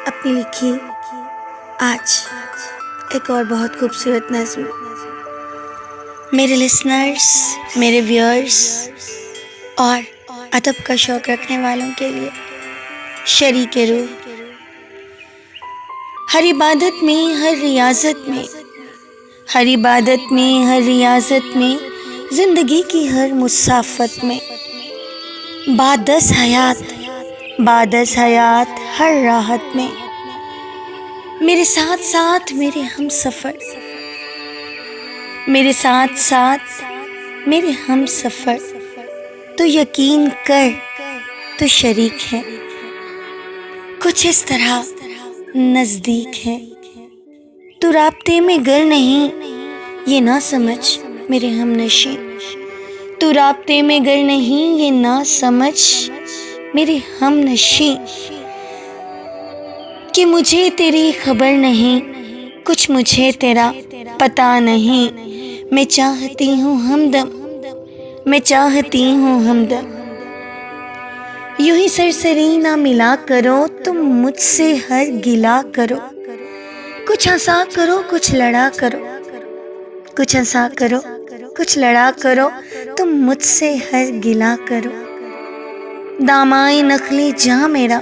अपनी लिखी आज एक और बहुत खूबसूरत नज़्म मेरे लिसनर्स, मेरे व्यूअर्स और अदब का शौक़ रखने वालों के लिए। शरीके रूह। हर इबादत में, हर रियाज़त में, हर इबादत में, हर रियाज़त में, ज़िंदगी की हर मुसाफ़त में, बादस हयात हर राहत में, मेरे साथ साथ मेरे हम सफ़र, मेरे साथ साथ मेरे हम सफ़र, तो यकीन कर तो शरीक है, कुछ इस तरह नज़दीक है। तू राब्ते में गर नहीं ये ना समझ मेरे हमनशी, तू राब्ते में गर नहीं ये ना समझ मेरे हमनशी, कि मुझे तेरी खबर नहीं, कुछ मुझे तेरा पता नहीं। मैं चाहती हूँ हमदम, मैं चाहती हूँ हमदम। यूं ही सरसरी ना मिला करो, तुम मुझसे हर गिला करो। कुछ हंसा करो, कुछ लड़ा करो, कुछ हंसा करो, कुछ लड़ा करो, तुम मुझसे हर गिला करो। दामाए नखली जहाँ मेरा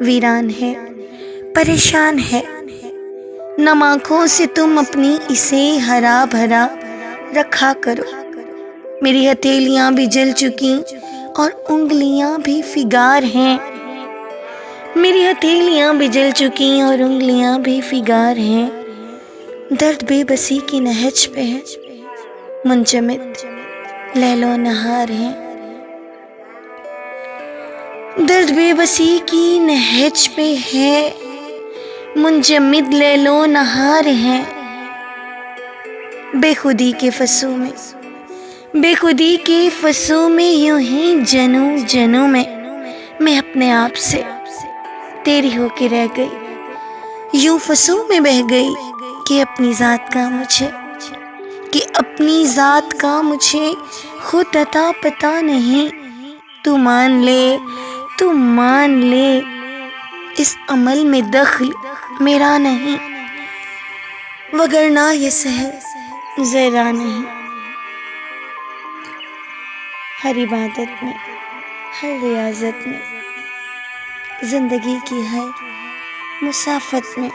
वीरान है, परेशान है, नम आँखों से तुम अपनी इसे हरा भरा रखा करो। मेरी हथेलियाँ भी जल चुकी और उंगलियाँ भी फिगार हैं, मेरी हथेलियाँ भी जल चुकी और उंगलियाँ भी फिगार हैं। दर्द बेबसी की नहज पे है, मुंजमिद लैलो नहार है। दर्द बेबसी की नहज पे है, मुंजमिद लैलो नहार है। बेखुदी के फसों में, बेखुदी के फसों में यूं ही जनू जनू में मैं अपने आप से तेरी होके रह गई। यूं फसों में बह गई कि अपनी ज़ात का मुझे, कि अपनी ज़ात का मुझे खुद अता पता नहीं। तू मान ले, तू मान ले, इस अमल में दख्ल मेरा नहीं, वगरना ये सहर ज़रा नहीं। हर इबादत में, हर रियाज़त में, ज़िंदगी की हर मुसाफ़त में,